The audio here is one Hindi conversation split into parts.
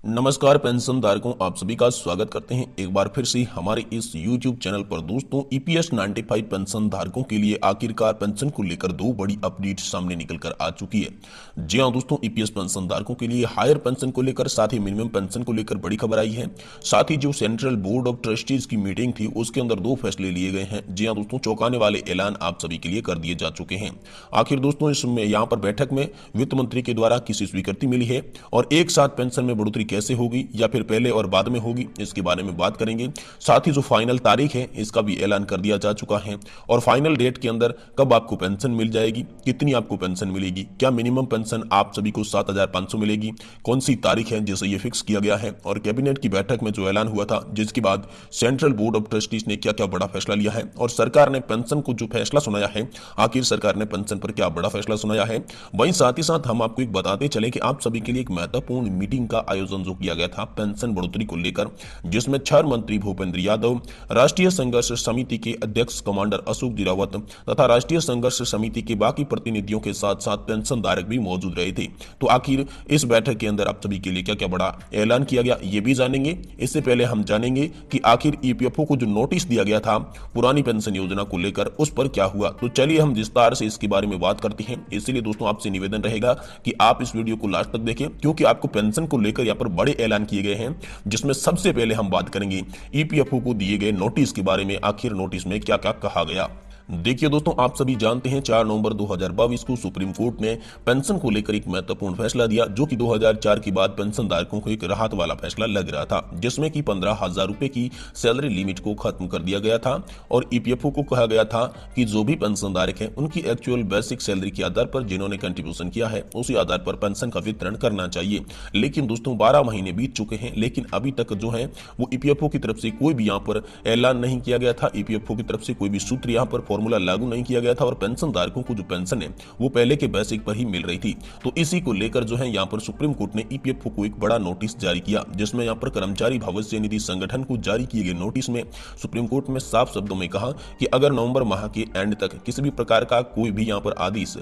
नमस्कार पेंशन धारकों, आप सभी का स्वागत करते हैं एक बार फिर से हमारे इस YouTube चैनल पर। दोस्तों, ईपीएस 95 पेंशन धारकों के लिए आखिरकार पेंशन को लेकर दो बड़ी अपडेट सामने निकल कर आ चुकी है। जी हां दोस्तों, ईपीएस पेंशन धारकों के लिए हायर पेंशन को लेकर साथ ही मिनिमम पेंशन को लेकर बड़ी खबर आई है। साथ ही जो सेंट्रल बोर्ड ऑफ ट्रस्टीज की मीटिंग थी उसके अंदर दो फैसले लिए गए हैं। जी हाँ दोस्तों, चौंकाने वाले ऐलान आप सभी के लिए कर दिए जा चुके हैं। आखिर दोस्तों, इसमें यहाँ पर बैठक में वित्त मंत्री के द्वारा किसी स्वीकृति मिली है और एक साथ पेंशन में बढ़ोतरी कैसे होगी या फिर पहले और बाद में होगी, इसके बारे में बात करेंगे। साथ ही जो फाइनल तारीख है इसका भी ऐलान कर दिया जा चुका है और फाइनल डेट के अंदर कब आपको पेंशन मिल जाएगी, कितनी आपको पेंशन मिलेगी, क्या मिनिमम पेंशन आप सभी को 7,500 मिलेगी, कौन सी तारीख है जिसे ये फिक्स किया गया है। और कैबिनेट की बैठक में जो ऐलान हुआ था जिसके बाद सेंट्रल बोर्ड ऑफ ट्रस्टीज ने क्या क्या बड़ा फैसला लिया है और सरकार ने पेंशन को जो फैसला सुनाया है, आखिर सरकार ने पेंशन पर क्या बड़ा फैसला सुनाया है। वहीं साथ ही साथ हम आपको एक बताते चले कि आप सभी के लिए एक महत्वपूर्ण मीटिंग का आयोजन जो किया गया था पेंशन बढ़ोतरी को लेकर, जिसमें 6 मंत्री भूपेंद्र यादव, राष्ट्रीय संघर्ष समिति के अध्यक्ष कमांडर अशोक गिरावत तथा राष्ट्रीय संघर्ष समिति के बाकी प्रतिनिधियों के साथ साथ पेंशन धारक भी मौजूद रहे थे। तो आखिर इस बैठक के अंदर आप सभी के लिए क्या क्या बड़ा ऐलान किया गया ये भी जानेंगे। इससे पहले हम जानेंगे कि आखिर ईपीएफओ को जो नोटिस दिया गया था पुरानी पेंशन योजना को लेकर उस पर क्या हुआ। तो चलिए हम विस्तार से इसके बारे में बात करते हैं। इसलिए दोस्तों आपसे निवेदन रहेगा कि आप इस वीडियो को लास्ट तक देखें, क्योंकि आपको पेंशन को लेकर यहाँ पर बड़े ऐलान किए गए हैं, जिसमें सबसे पहले हम बात करेंगे ईपीएफओ को दिए गए नोटिस के बारे में। आखिर नोटिस में क्या क्या कहा गया। देखिए दोस्तों, आप सभी जानते हैं 4 नवंबर 2022 को सुप्रीम कोर्ट ने पेंशन को लेकर एक महत्वपूर्ण फैसला दिया, जो कि 2004 के बाद पेंशन धारकों को एक राहत वाला फैसला लग रहा था, जिसमें कि 15,000 रुपए की सैलरी लिमिट को खत्म कर दिया गया था और ईपीएफओ को कहा गया था कि जो भी पेंशन धारक है उनकी एक्चुअल बेसिक सैलरी के आधार पर जिन्होंने कंट्रीब्यूशन किया है उसी आधार पर पेंशन का वितरण करना चाहिए। लेकिन दोस्तों 12 महीने बीत चुके हैं, लेकिन अभी तक जो है वो ईपीएफओ की तरफ से कोई भी यहाँ पर ऐलान नहीं किया गया था। ईपीएफओ की तरफ से कोई भी सूत्र यहाँ पर फॉर्मूला लागू नहीं किया गया था और पेंशन धारकों को जो पेंशन है वो पहले के बेसिक पर ही मिल रही थी। तो इसी को लेकर जो है यहाँ पर सुप्रीम कोर्ट ने ईपीएफओ को एक बड़ा नोटिस जारी किया, जिसमें यहाँ पर कर्मचारी भविष्य निधि संगठन को जारी किए गए नोटिस में सुप्रीम कोर्ट में साफ शब्दों में कहा कि अगर नवंबर माह के एंड तक किसी भी प्रकार का कोई भी यहाँ पर आदेश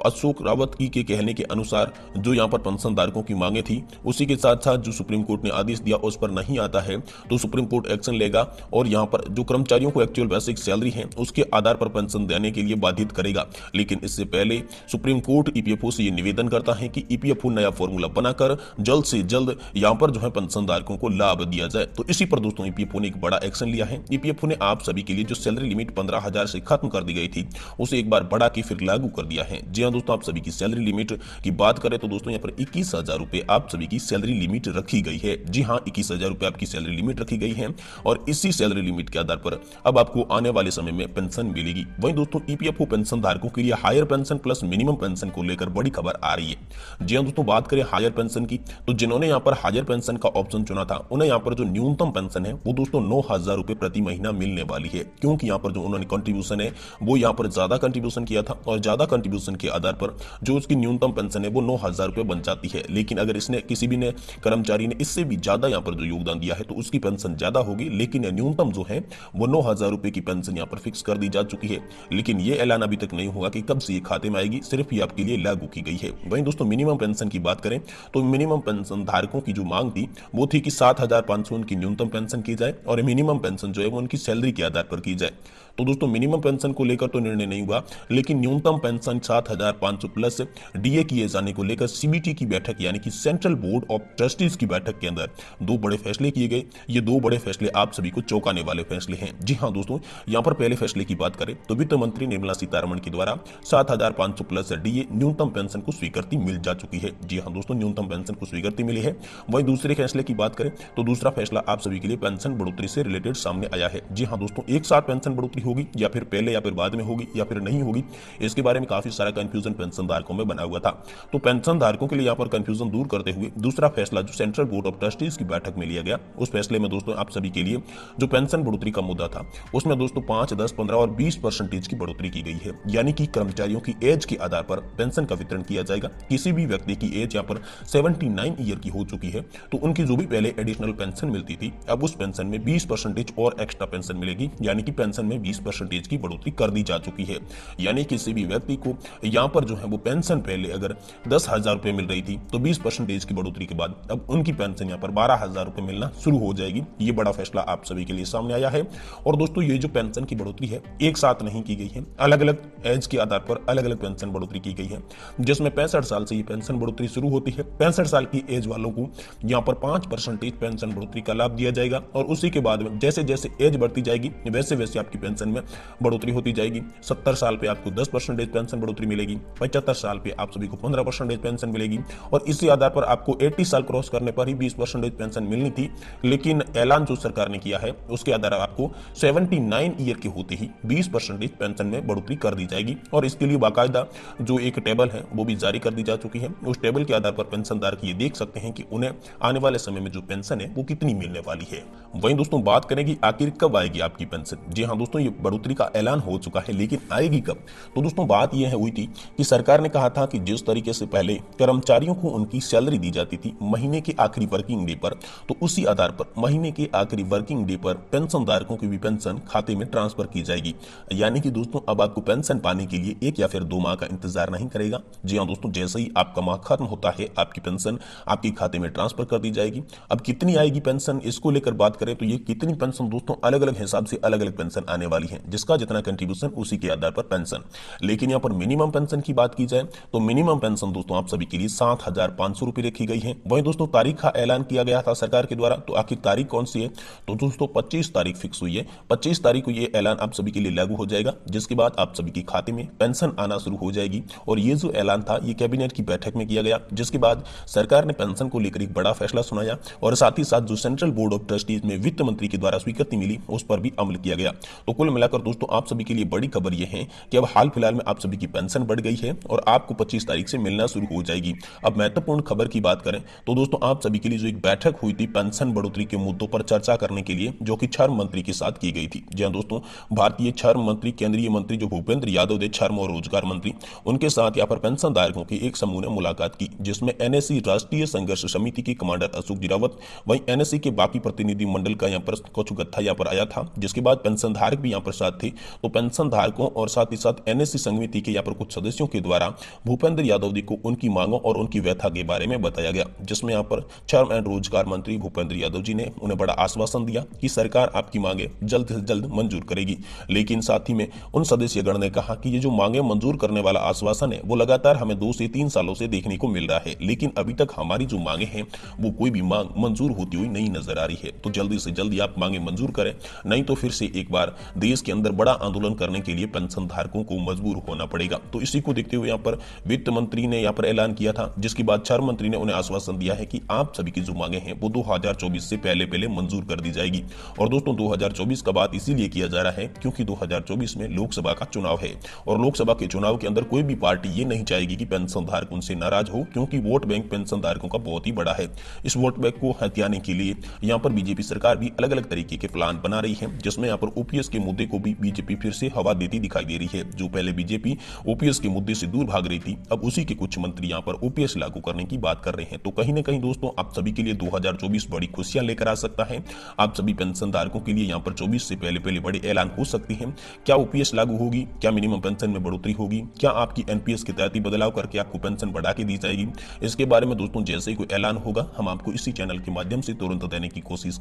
अशोक रावत की के कहने के अनुसार जो यहाँ पर पेंशन धारकों की मांगे थी उसी के साथ साथ जो सुप्रीम कोर्ट ने आदेश दिया उस पर नहीं आता है तो सुप्रीम कोर्ट एक्शन लेगा और यहाँ पर जो कर्मचारियों को एक्चुअल बेसिक सैलरी है उसके आधार पर पेंशन देने के लिए बाधित करेगा। लेकिन इससे पहले सुप्रीम कोर्ट ईपीएफओ से ये निवेदन करता है कि ईपीएफओ नया फॉर्मूला बनाकर जल्द से जल्द यहां पर जो है पेंशन धारकों को लाभ दिया जाए। तो इसी पर दोस्तों ईपीएफओ ने एक बड़ा एक्शन लिया है। ईपीएफओ ने आप सभी के लिए जो सैलरी लिमिट 15,000 से खत्म कर दी गई थी उसे एक बार बढ़ा के फिर लागू कर दिया है। जी हाँ दोस्तों, आप सभी की सैलरी लिमिट की बात करें तो दोस्तों यहाँ पर 21,000 रुपए आप सभी की सैलरी लिमिट रखी गई है। जी हाँ, 21,000 रुपए आपकी सैलरी लिमिट रखी गई है और इसी सैलरी लिमिट के आधार पर अब आपको आने वाले समय में पेंशन मिलेगी। वहीं दोस्तों ईपीएफओ पेंशन धारकों के लिए higher pension plus minimum pension को लेकर बड़ी खबर आ रही है। जी हां दोस्तों, बात करें हायर पेंशन की तो जिन्होंने यहां पर हायर पेंशन का ऑप्शन चुना था उन्हें यहां पर जो न्यूनतम पेंशन है वो दोस्तों 9,000 रुपए प्रति महीना मिलने वाली है, क्योंकि यहां पर जो उन्होंने कंट्रीब्यूशन है वो यहां पर ज्यादा कंट्रीब्यूशन किया था और ज्यादा कंट्रीब्यूशन के आधार पर जो उसकी न्यूनतम पेंशन है वो 9,000 रुपए बन जाती है। लेकिन अगर इसने किसी भी ने कर्मचारी ने इससे भी ज्यादा यहां पर जो योगदान दिया है तो उसकी पेंशन ज्यादा होगी, लेकिन न्यूनतम जो है वो 9,000 रुपए की पेंशन यहां पर फिक्स कर दी जा चुकी है। लेकिन ये ऐलान अभी तक नहीं हुआ कि कब से ये खाते में आएगी, सिर्फ ये आपके लिए लागू की गई है। वहीं दोस्तों मिनिमम पेंशन की बात करें तो मिनिमम पेंशन धारकों की जो मांग थी वो थी कि 7,500 उनकी न्यूनतम पेंशन की जाए और मिनिमम पेंशन जो है वो उनकी सैलरी के आधार पर की जाए। तो दोस्तों मिनिमम पेंशन को लेकर तो निर्णय नहीं हुआ, लेकिन न्यूनतम पेंशन 7,500 प्लस डीए किए जाने को लेकर सीबीटी की बैठक यानी कि सेंट्रल बोर्ड ऑफ ट्रस्टीज की बैठक के अंदर दो बड़े फैसले किए गए। ये दो बड़े फैसले आप सभी को चौंकाने वाले फैसले हैं। जी हाँ दोस्तों, यहाँ पर पहले फैसले की बात करें तो वित्त मंत्री निर्मला सीतारमण के द्वारा 7,500 प्लस डीए न्यूनतम पेंशन को स्वीकृति मिल जा चुकी है। जी हाँ दोस्तों, न्यूनतम पेंशन को स्वीकृति मिली है। वहीं दूसरे फैसले की बात करें तो दूसरा फैसला आप सभी के लिए पेंशन बढ़ोतरी से रिलेटेड सामने आया है। जी हाँ दोस्तों, एक साथ पेंशन बढ़ोतरी होगी या फिर पहले या फिर बाद में होगी या फिर नहीं होगी, इसके बारे में काफी सारा कंफ्यूजन पेंशन धारकों में बना हुआ था। तो पेंशन धारकों के लिए यहाँ पर कंफ्यूजन दूर करते हुए दूसरा फैसला जो सेंट्रल बोर्ड ऑफ ट्रस्टीज की बैठक में लिया गया, उस फैसले में दोस्तों आप सभी के लिए जो पेंशन बढ़ोतरी का मुद्दा था उसमें दोस्तों 5, 10, 15 और 20% की बढ़ोतरी की गई है। यानी कि कर्मचारियों की एज के आधार पर पेंशन का वितरण किया जाएगा। किसी भी व्यक्ति की एज यहाँ पर 79 ईयर की हो चुकी है तो उनकी जो भी पहले एडिशनल पेंशन मिलती थी अब उस पेंशन में 20% और एक्स्ट्रा पेंशन मिलेगी, यानी कि पेंशन में 20% की बढ़ोतरी कर दी जा चुकी है। यानी किसी भी व्यक्ति को यहाँ पर जो है वो पेंशन पहले अगर 10,000 रुपए मिल रही थी तो 20% की बढ़ोतरी के बाद अब उनकी पेंशन यहाँ पर 12,000 रुपए मिलना शुरू हो जाएगी। ये बड़ा फैसला आप सभी के लिए सामने आया है। और दोस्तों ये जो पेंशन की बढ़ोतरी है एक साथ नहीं की गई है, अलग अलग एज के आधार पर अलग अलग पेंशन बढ़ोतरी की गई है, जिसमें 65 साल से ये पेंशन बढ़ोतरी शुरू होती है। 65 साल की एज वालों को यहाँ पर 5% पेंशन बढ़ोतरी का लाभ दिया जाएगा और उसी के बाद में जैसे जैसे एज बढ़ती जाएगी वैसे वैसे आपकी पेंशन में बढ़ोतरी होती जाएगी। 70 साल पे आपको 10% पेंशन बढ़ोतरी मिलेगी, 75 साल पे आप सभी को 15% पेंशन मिलेगी और इसी आधार पर आपको 80 साल क्रॉस करने पर ही 20% पेंशन मिलनी थी। लेकिन ऐलान जो सरकार ने किया है उसके आधार आपको 79 ईयर के होते ही 20% पेंशन में बढ़ोतरी कर दी जाएगी और इसके लिए बाकायदा जो एक टेबल है वो भी जारी कर दी जा चुकी है। उस टेबल के आधार पर पेंशनधारक ये देख सकते हैं कि उन्हें आने वाले समय में जो पेंशन है वो कितनी मिलने वाली है। वहीं दोस्तों बात करें कि आखिर कब आएगी आपकी पेंशन। जी हाँ दोस्तों, ये बढ़ोतरी का ऐलान हो चुका है, लेकिन आएगी कब? तो दोस्तों बात यह हुई थी कि सरकार ने कहा था कि जिस तरीके से पहले कर्मचारियों को उनकी सैलरी दी जाती थी महीने के आखिरी वर्किंग डे पर, तो उसी आधार पर महीने के आखिरी वर्किंग डे पर पेंशन धारकों की भी पेंशन खाते में ट्रांसफर की जाएगी। यानी कि दोस्तों अब आपको पेंशन पाने के लिए 1 या फिर 2 माह का इंतजार नहीं करेगा। जी हाँ दोस्तों, जैसे ही आपका माह खत्म होता है आपकी पेंशन आपके खाते में ट्रांसफर कर दी जाएगी। अब कितनी आएगी पेंशन, इसको लेकर बात करें तो ये कितनी पेंशन दोस्तों अलग अलग हिसाब से अलग अलग पेंशन आने वाली है, जिसका जितना कंट्रीब्यूशन उसी के आधार पर पेंशन। लेकिन यहाँ पर मिनिमम पेंशन की बात की जाए तो मिनिमम पेंशन दोस्तों आप सभी के लिए 7,500 रुपए रखी गई है। वहीं दोस्तों तारीख का ऐलान किया गया था सरकार के द्वारा, तो आखिर तारीख कौन सी है? तो दोस्तों 25 तारीख फिक्स हुई है। 25 तारीख को ये ऐलान आप सभी के लिए लागू हो जाएगा, जिसके बाद आप सभी के खाते में पेंशन आना शुरू हो जाएगी। और ये जो ऐलान था ये कैबिनेट की बैठक में किया गया, जिसके बाद सरकार ने पेंशन को लेकर एक बड़ा फैसला सुनाया और साथ ही साथ जो सेंट्रल बोर्ड ऑफ ट्रस्टीज में वित्त मंत्री के द्वारा स्वीकृति मिली उस पर भी अमल किया गया। तो कुल मिलाकर दोस्तों आप सभी के लिए बड़ी खबर यह है कि अब हाल फिलहाल में आप सभी की पेंशन बढ़ गई है और आपको 25 तारीख से मिलना शुरू हो जाएगी। अब महत्वपूर्ण खबर की बात करें तो दोस्तों आप सभी के लिए जो एक बैठक हुई थी पेंशन बढ़ोतरी के मुद्दों पर चर्चा करने के लिए, जो कि श्रम मंत्री के साथ की गई थी। जी हां दोस्तों, भारतीय श्रम मंत्री केंद्रीय मंत्री जो भूपेंद्र यादव थे, श्रम और रोजगार मंत्री, उनके साथ यहाँ पर पेंशन धारकों की एक समूह ने मुलाकात की, जिसमें एनएससी राष्ट्रीय संघर्ष समिति के कमांडर अशोक जिरावत, वहीं एनएससी के बाकी प्रतिनिधि मंडल का यहाँ पर कुछ गत्था यहाँ पर आया था, जिसके बाद पेंशन धारक भी यहाँ पर साथ थे। तो पेंशन धारकों और साथ ही साथ एनएससी समिति के यहाँ पर कुछ सदस्यों के द्वारा भूपेंद्र यादव जी को उनकी मांगों और उनकी व्यथा के बारे में बताया गया, जिसमें यहाँ पर श्रम एंड रोजगार मंत्री भूपेंद्र यादव जी ने उन्हें बड़ा आश्वासन दिया कि सरकार आपकी मांगे जल्द से जल्द मंजूर करेगी। लेकिन साथ ही में उन सदस्यगण ने कहा कि ये जो मांगे मंजूर करने वाला आश्वासन है वो लगातार हमें 2 से 3 सालों से देखने को मिल रहा है, लेकिन अभी तक हमारी जो मांगे हैं वो कोई भी मांग मंजूर होती हुई नहीं नजर आ रही है। तो जल्दी से जल्दी आप मांगे मंजूर करें, नहीं तो फिर से एक बार देश के अंदर बड़ा आंदोलन करने के लिए पेंशन धारकों को मजबूर होना पड़ेगा। तो इसी को देखते हुए यहाँ पर वित्त मंत्री ने यहाँ पर ऐलान किया था, जिसके बाद श्रम मंत्री ने उन्हें आश्वासन दिया है कि आप सभी की जो मांगे हैं वो 2024 से पहले मंजूर कर दी जाएगी। और दोस्तों 2024 का बात इसीलिए किया जा रहा है क्योंकि 2024 में लोकसभा का चुनाव है और लोकसभा के चुनाव के अंदर कोई भी पार्टी ये नहीं चाहेगी कि पेंशन धारक उनसे नाराज हो, क्योंकि वोट बैंक पेंशन धारकों का बहुत ही बड़ा है। इस वोट बैंक को हथियाने के लिए यहाँ पर बीजेपी सरकार भी अलग अलग तरीके के प्लान बना रही है, जिसमें यहाँ पर ओपीएस के मुद्दे को भी बीजेपी फिर से हवा देती दिखाई दे रही है। जो पहले बीजेपी ओपीएस के मुद्दे से दूर भाग रही थी, अब उसी के कुछ मंत्री यहाँ पर ओपीएस लागू करने की बात कर रहे हैं। तो कहीं ना कहीं दोस्तों आप सभी के लिए 2024 बड़ी खुशियां लेकर आ सकता है। आप सभी पेंशन धारकों के लिए यहाँ पर 24 से पहले बड़े ऐलान हो सकती है। क्या ओपीएस लागू होगी, क्या मिनिमम पेंशन में बढ़ोतरी होगी, क्या आपकी एनपीएस के तहत बदलाव करके आपको पेंशन बढ़ा के दी जाएगी, इसके बारे में दोस्तों जैसे ही कोई ऐलान होगा हम आपको इसी चैनल के माध्यम से तुरंत देने की कोशिश